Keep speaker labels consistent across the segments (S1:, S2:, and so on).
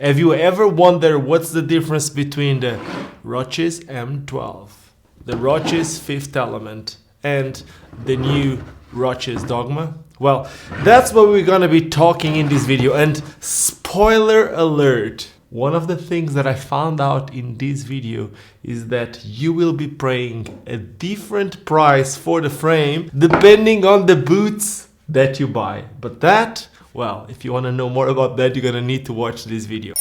S1: Have you ever wondered what's the difference between the ROCES M12, the ROCES Fifth Element, and the new ROCES DOGMA? Well, that's what we're gonna be talking in this video. And spoiler alert, one of the things that I found out in this video is that you will be paying a different price for the frame depending on the boots that you buy. But that, well, if you want to know more about that, you're gonna need to watch this video.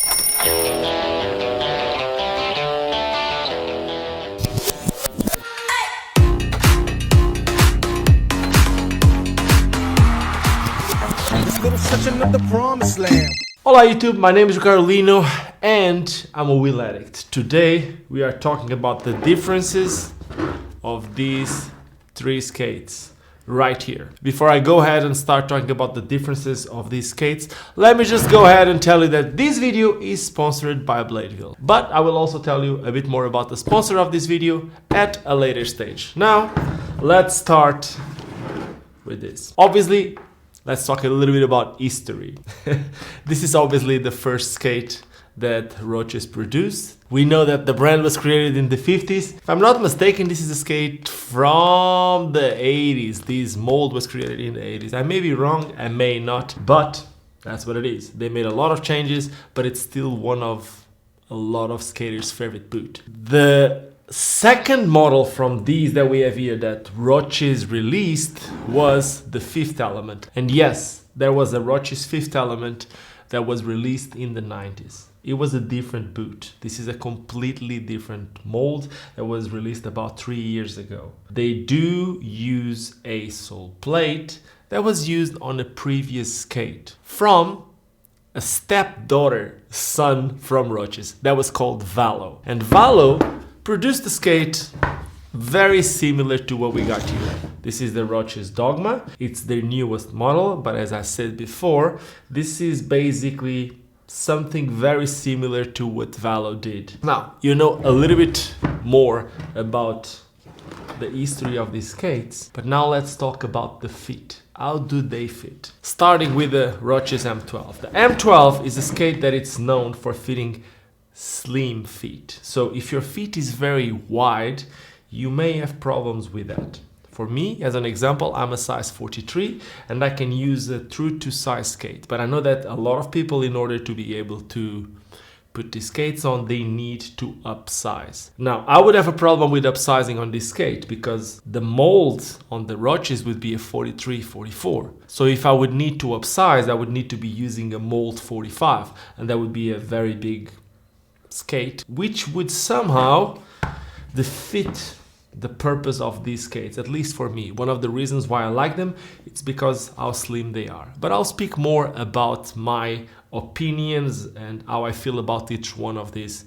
S1: Hola YouTube, my name is Ricardo Lino and I'm a wheel addict. Today we are talking about the differences of these three skates right here. Before I go ahead and start talking about the differences of these skates, let me just go ahead and tell you that this video is sponsored by Bladeville. But I will also tell you a bit more about the sponsor of this video at a later stage. Now, let's start with this. Obviously, let's talk a little bit about history. This is obviously the first skate that ROCES produced. We know that the brand was created in the 50s. If I'm not mistaken, this is a skate from the 80s. This mold was created in the 80s. I may be wrong, I may not, but that's what it is. They made a lot of changes, but it's still one of a lot of skaters' favorite boot. The second model from these that we have here that ROCES released was the Fifth Element. And yes, there was a ROCES Fifth Element that was released in the 90s. It was a different boot. This is a completely different mold that was released about 3 years ago. They do use a sole plate that was used on a previous skate from a stepdaughter son from ROCES that was called Valo. And Valo produced a skate very similar to what we got here. This is the ROCES DOGMA. It's their newest model, but as I said before, this is basically something very similar to what Valo did. Now, you know a little bit more about the history of these skates, but now let's talk about the fit. How do they fit? Starting with the ROCES M12. The M12 is a skate that it's known for fitting slim feet. So if your feet is very wide, you may have problems with that. For me, as an example, I'm a size 43 and I can use a true to size skate. But I know that a lot of people, in order to be able to put these skates on, they need to upsize. Now, I would have a problem with upsizing on this skate because the mold on the ROCES would be a 43, 44. So if I would need to upsize, I would need to be using a mold 45, and that would be a very big skate, which would somehow defeat the purpose of these skates, at least for me. One of the reasons why I like them, it's because how slim they are. But I'll speak more about my opinions and how I feel about each one of these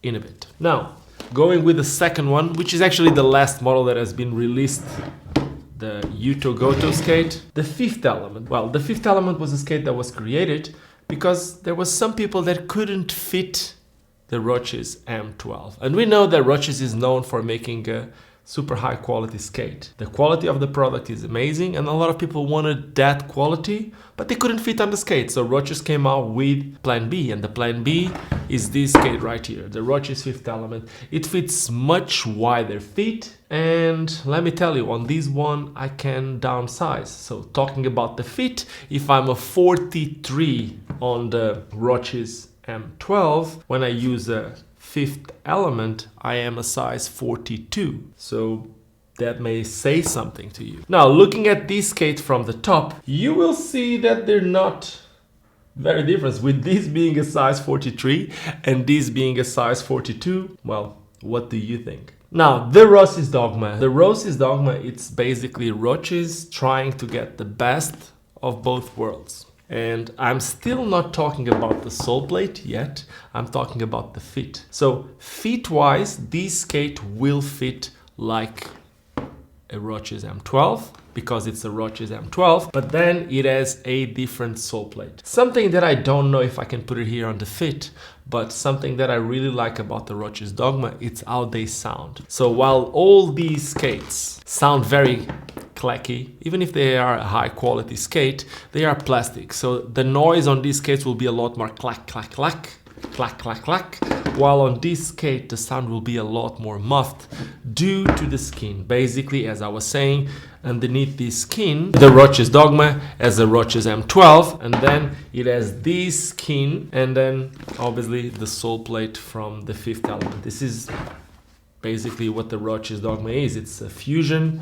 S1: in a bit. Now, going with the second one, which is actually the last model that has been released, the Yuto Goto skate, the Fifth Element. Well, the Fifth Element was a skate that was created because there was some people that couldn't fit the ROCES M12. And we know that ROCES is known for making a super high quality skate. The quality of the product is amazing and a lot of people wanted that quality, but they couldn't fit on the skate. So ROCES came out with Plan B, and the Plan B is this skate right here, the ROCES Fifth Element. It fits much wider feet, and let me tell you, on this one I can downsize. So talking about the fit, if I'm a 43 on the ROCES M12, when I use a Fifth Element, I am a size 42. So that may say something to you. Now, looking at this skate from the top, you will see that they're not very different. With this being a size 43 and this being a size 42, well, what do you think? Now, the ROCES DOGMA. The ROCES DOGMA, it's basically ROCES trying to get the best of both worlds. And I'm still not talking about the sole plate yet. I'm talking about the fit. So fit-wise, this skate will fit like a ROCES M12 because it's a ROCES M12, but then it has a different sole plate. Something that I don't know if I can put it here on the fit, but something that I really like about the ROCES DOGMA, it's how they sound. So while all these skates sound very clacky. Even if they are a high quality skate, they are plastic. So the noise on these skates will be a lot more clack, clack, clack, clack, clack, clack. While on this skate, the sound will be a lot more muffled due to the skin. Basically, as I was saying, underneath this skin, the ROCES DOGMA has a ROCES M12, and then it has this skin, and then obviously the sole plate from the fifth element. This is basically what the ROCES DOGMA is. It's a fusion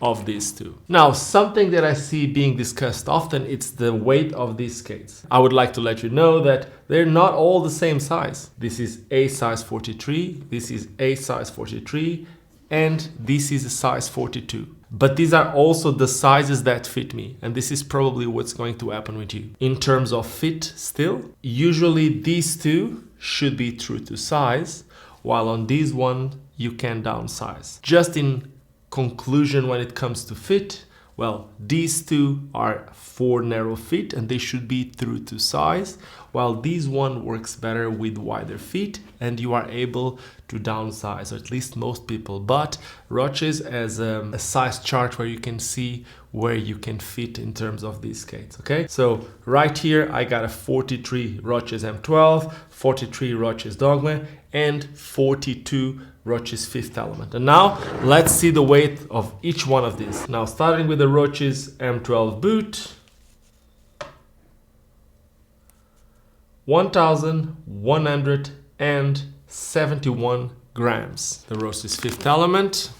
S1: of these two. Now, something that I see being discussed often, it's the weight of these skates. I would like to let you know that they're not all the same size. This is a size 43, this is a size 43, and this is a size 42. But these are also the sizes that fit me, and this is probably what's going to happen with you. In terms of fit still, usually these two should be true to size, while on this one you can downsize. Just in conclusion, when it comes to fit, well, these two are for narrow fit and they should be true to size, while this one works better with wider feet and you are able to downsize, or at least most people. But ROCES has a size chart where you can see where you can fit in terms of these skates. Okay, so right here I got a 43 ROCES M12, 43 ROCES DOGMA, and 42 ROCES fifth element. And now let's see the weight of each one of these. Now, starting with the ROCES M12 boot, 1,171 grams. The ROCES fifth element,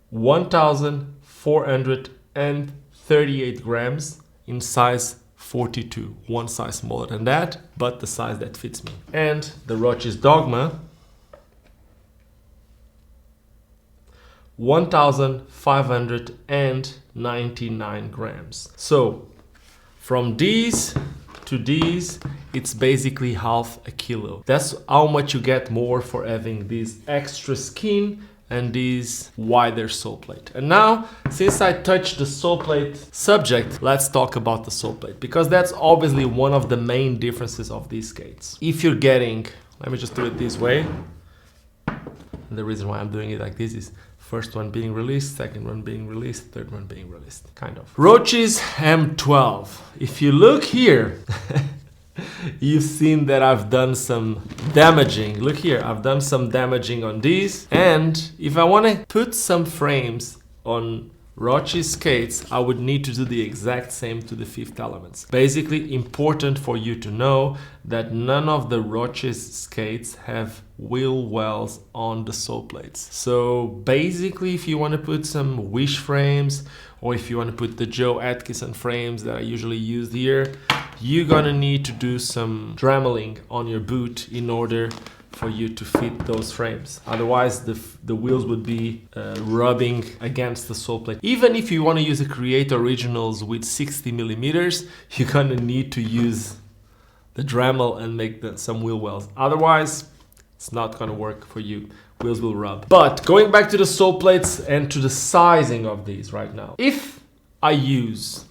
S1: 1,438 grams in size 42, one size smaller than that, but the size that fits me. And the ROCES DOGMA, 1,599 grams. So from these to these, it's basically half a kilo. That's how much you get more for having this extra skin and this wider sole plate. And now, since I touched the sole plate subject, let's talk about the sole plate, because that's obviously one of the main differences of these skates. If you're getting, let me just do it this way. And the reason why I'm doing it like this is first one being released, second one being released, third one being released, kind of. ROCES M12. If you look here, you've seen that I've done some damaging. Look here, I've done some damaging on these. And if I want to put some frames on ROCES skates, I would need to do the exact same to the fifth elements. Basically, important for you to know that none of the ROCES skates have wheel wells on the sole plates. So basically, if you want to put some Wish frames, or if you want to put the Joe Atkinson frames that are usually used here, you're gonna need to do some dremeling on your boot in order for you to fit those frames. Otherwise, the wheels would be rubbing against the sole plate. Even if you want to use a Create Originals with 60 millimeters, you're gonna need to use the Dremel and make some wheel wells. Otherwise, it's not gonna work for you. Wheels will rub. But going back to the sole plates and to the sizing of these right now. If I use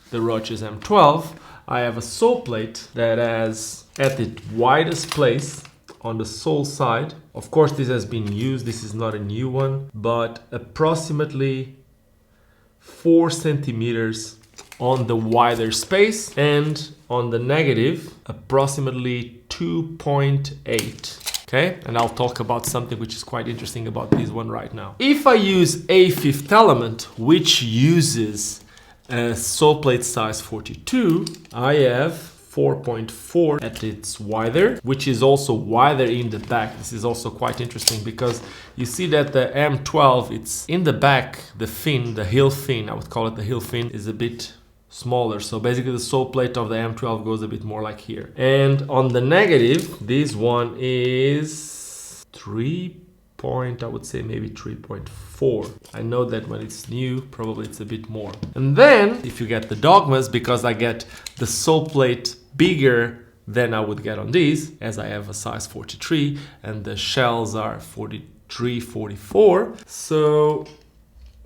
S1: the ROCES M12, I have a sole plate that has at its widest place on the sole side. Of course, this has been used. This is not a new one, but approximately 4 centimeters on the wider space, and on the negative, approximately 2.8. Okay, and I'll talk about something which is quite interesting about this one right now. If I use a fifth element, which uses a sole plate size 42, I have 4.4 at its wider, which is also wider in the back. This is also quite interesting because you see that the M12, it's in the back, the fin, the heel fin, I would call it the heel fin, is a bit smaller. So basically the sole plate of the M12 goes a bit more like here. And on the negative, this one is I would say maybe 3.4. I know that when it's new, probably it's a bit more. And then if you get the dogmas, because I get the sole plate bigger than I would get on these, as I have a size 43 and the shells are 43, 44. So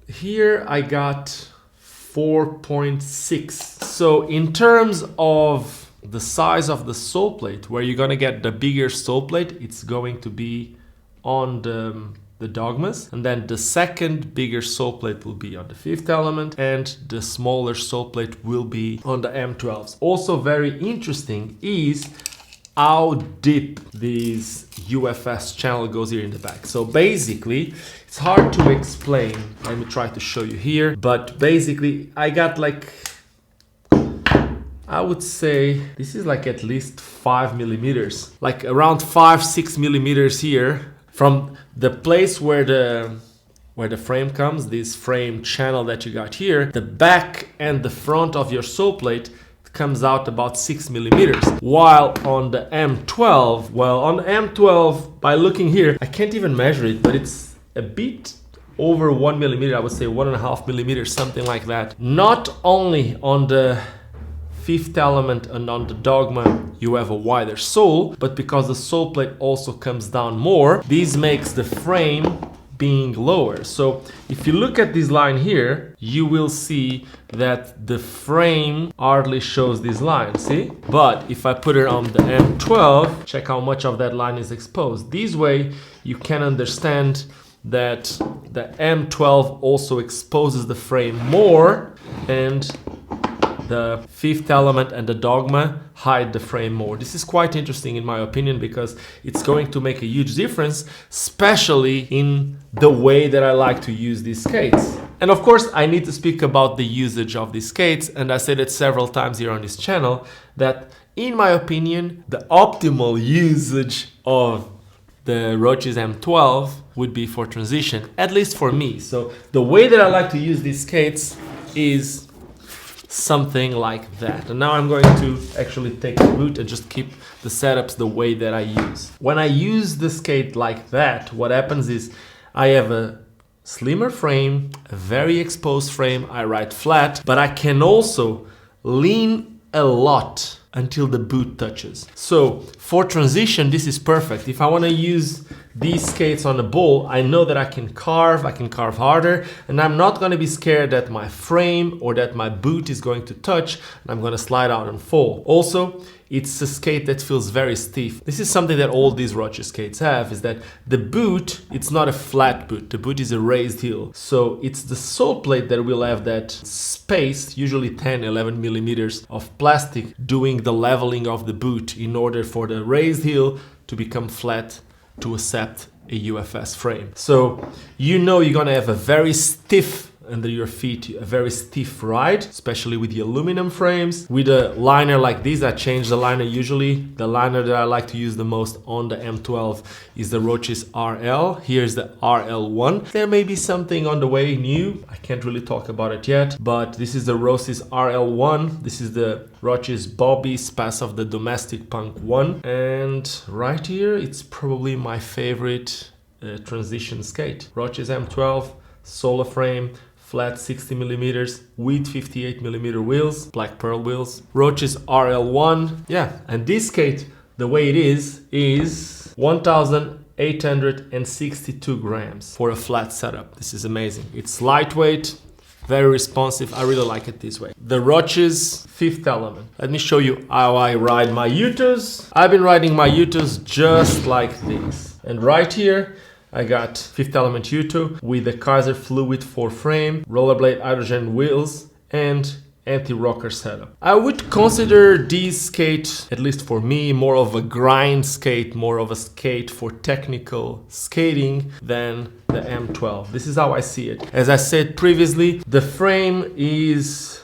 S1: here I got 4.6. So in terms of the size of the sole plate, where you're gonna get the bigger sole plate, it's going to be on the the DOGMAs, and then the second bigger sole plate will be on the fifth element, and the smaller sole plate will be on the M12s. Also very interesting is how deep this UFS channel goes here in the back. So basically, it's hard to explain. Let me try to show you here, but basically I got like, I would say this is like at least 5 millimeters, like around 5-6 millimeters here from the place where the frame comes, this frame channel that you got here. The back and the front of your sole plate comes out about 6 millimeters, while on the M12, well, on the M12, by looking here, I can't even measure it, but it's a bit over 1 millimeter. I would say 1.5 millimeters, something like that. Not only on the fifth element and on the DOGMA you have a wider sole, but because the sole plate also comes down more, this makes the frame being lower. So if you look at this line here, you will see that the frame hardly shows this line, see? But if I put it on the M12, check how much of that line is exposed. This way you can understand that the M12 also exposes the frame more, and the fifth element and the DOGMA hide the frame more. This is quite interesting in my opinion, because it's going to make a huge difference, especially in the way that I like to use these skates. And of course, I need to speak about the usage of these skates, and I said it several times here on this channel, that in my opinion, the optimal usage of the ROCES M12 would be for transition, at least for me. So the way that I like to use these skates is something like that. And now I'm going to actually take the boot and just keep the setups the way that I use. When I use the skate like that, what happens is I have a slimmer frame, a very exposed frame, I ride flat, but I can also lean a lot until the boot touches. So for transition, this is perfect. If I want to use these skates on a bowl, I know that I can carve harder, and I'm not going to be scared that my frame or that my boot is going to touch and I'm going to slide out and fall. Also, it's a skate that feels very stiff. This is something that all these ROCES skates have, is that the boot, it's not a flat boot. The boot is a raised heel. So it's the sole plate that will have that space, usually 10-11 millimeters of plastic, doing the leveling of the boot in order for the raised heel to become flat to accept a UFS frame. So you know you're gonna have a very stiff under your feet, a very stiff ride, especially with the aluminum frames. With a liner like this, I change the liner usually. The liner that I like to use the most on the M12 is the ROCES RL. Here's the RL1. There may be something on the way new. I can't really talk about it yet, but this is the ROCES RL1. This is the ROCES Bobby Spass of the Domestic Punk 1. And right here, it's probably my favorite transition skate. ROCES M12, solar frame, flat 60 millimeters with 58 millimeter wheels, black pearl wheels. ROCES RL1, yeah, and this skate, the way it is 1,862 grams for a flat setup. This is amazing. It's lightweight, very responsive. I really like it this way. The ROCES fifth element. Let me show you how I ride my Utos. I've been riding my Utos just like this. And right here, I got fifth element Uto with the Kaiser Fluid 4 frame, rollerblade hydrogen wheels, and anti-rocker setup. I would consider this skate, at least for me, more of a grind skate, more of a skate for technical skating than the M12. This is how I see it. As I said previously, the frame is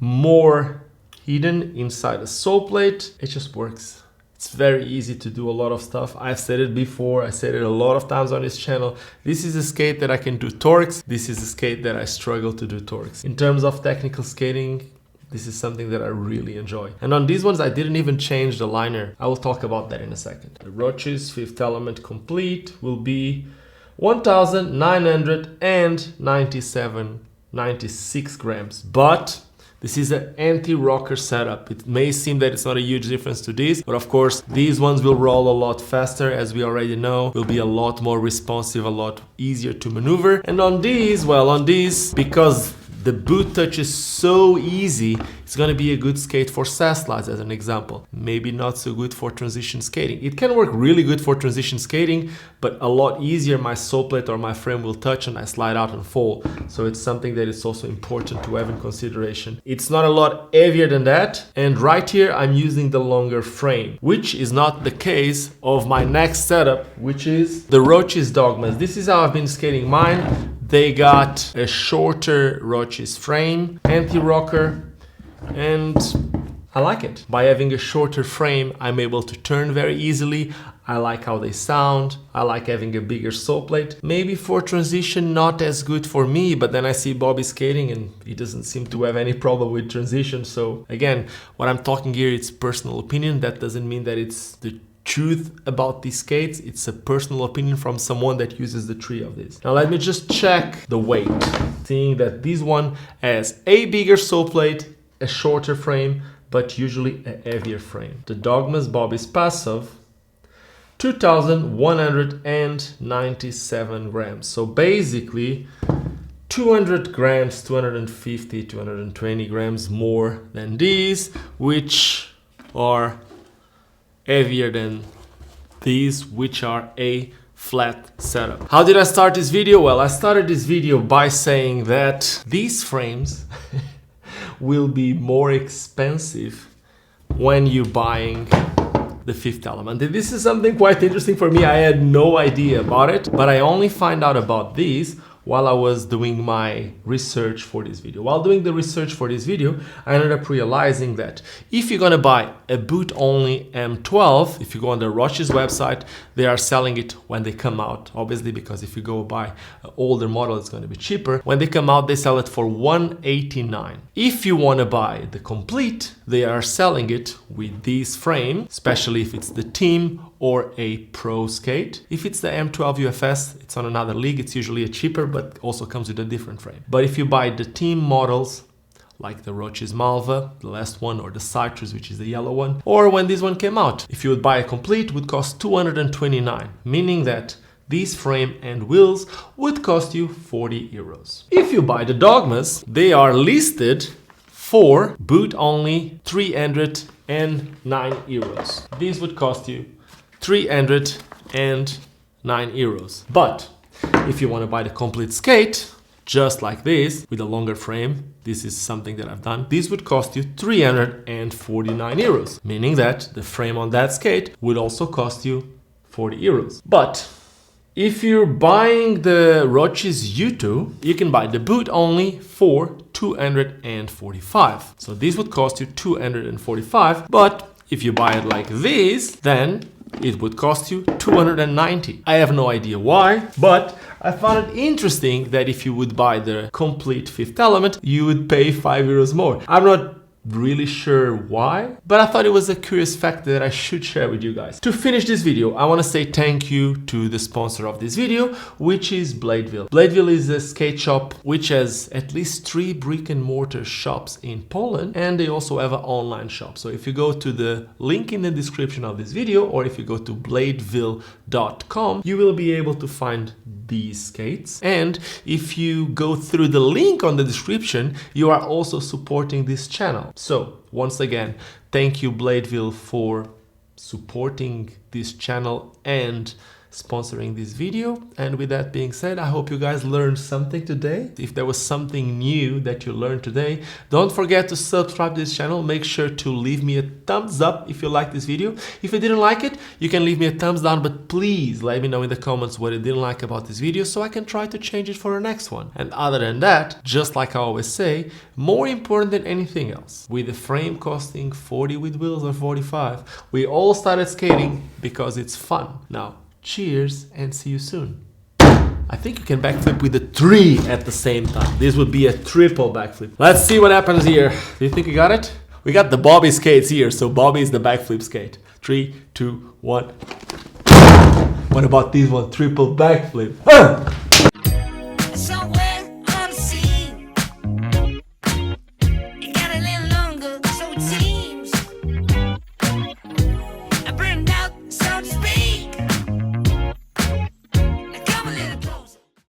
S1: more hidden inside the sole plate. It just works. It's very easy to do a lot of stuff. I've said it before, I said it a lot of times on this channel. This is a skate that I can do torques. This is a skate that I struggle to do torques. In terms of technical skating, this is something that I really enjoy. And on these ones, I didn't even change the liner. I will talk about that in a second. The ROCES fifth element complete will be 1,996 grams. But this is an anti-rocker setup. It may seem that it's not a huge difference to this, but of course, these ones will roll a lot faster, as we already know, will be a lot more responsive, a lot easier to maneuver. And on these, well, on these, because The boot touch is so easy. It's gonna be a good skate for slides as an example. Maybe not so good for transition skating. It can work really good for transition skating, but a lot easier my sole plate or my frame will touch and I slide out and fall. So it's something that is also important to have in consideration. It's not a lot heavier than that. And right here, I'm using the longer frame, which is not the case of my next setup, which is the ROCES DOGMAs. This is how I've been skating mine. They got a shorter ROCES frame, anti-rocker, and I like it. By having a shorter frame, I'm able to turn very easily. I like how they sound. I like having a bigger sole plate. Maybe for transition, not as good for me, but then I see Bobby skating and he doesn't seem to have any problem with transition. So again, what I'm talking here, it's personal opinion. That doesn't mean that it's the truth about these skates. It's a personal opinion from someone that uses the three of these. Now let me just check the weight. Seeing that this one has a bigger sole plate, a shorter frame, but usually a heavier frame. The DOGMA's Bobby's Passive, 2,197 grams. So basically 200 grams, 250, 220 grams more than these, which are heavier than these, which are a flat setup. How did I start this video? Well, I started this video by saying that these frames will be more expensive when you're buying the fifth element. And this is something quite interesting for me. I had no idea about it, but I only find out about these while I was doing my research for this video. While doing the research for this video, I ended up realizing that if you're gonna buy a boot-only M12, if you go on the ROCES website, they are selling it when they come out. Obviously, because if you go buy an older model, it's gonna be cheaper. When they come out, they sell it for $189. If you wanna buy the complete, they are selling it with this frame, especially if it's the team or a pro skate. If it's the M12 UFS, it's on another league. It's usually a cheaper, but also comes with a different frame. But if you buy the team models, like the ROCES Malva, the last one, or the Citrus, which is the yellow one, or when this one came out, if you would buy a complete, it would cost $229, meaning that this frame and wheels would cost you 40 euros. If you buy the DOGMAs, they are listed for boot only 309 euros. These would cost you 309 euros. But if you want to buy the complete skate, just like this, with a longer frame, this is something that I've done, this would cost you 349 euros, meaning that the frame on that skate would also cost you 40 euros. But if you're buying the ROCES U2, you can buy the boot only for 245. So this would cost you 245, but if you buy it like this, then it would cost you 290. I have no idea why, but I found it interesting that if you would buy the complete fifth element, you would pay 5 euros more. I'm not really sure why, but I thought it was a curious fact that I should share with you guys. To finish this video, I want to say thank you to the sponsor of this video, which is Bladeville. Bladeville is a skate shop which has at least 3 brick and mortar shops in Poland, and they also have an online shop. So if you go to the link in the description of this video, or if you go to bladeville.com, you will be able to find these skates. And if you go through the link on the description, you are also supporting this channel. So once again, thank you Bladeville for supporting this channel and sponsoring this video. And with that being said, I hope you guys learned something today. If there was something new that you learned today, don't forget to subscribe to this channel. Make sure to leave me a thumbs up if you like this video. If you didn't like it, you can leave me a thumbs down, but please let me know in the comments what you didn't like about this video so I can try to change it for the next one. And other than that, just like I always say, more important than anything else, with the frame costing 40 with wheels or 45, we all started skating because it's fun. Now, cheers and see you soon. I think you can backflip with the 3 at the same time. This would be a triple backflip. Let's see what happens here. Do you think you got it? We got the Bobby skates here, so Bobby is the backflip skate. 3, 2, 1. What about this one? Triple backflip.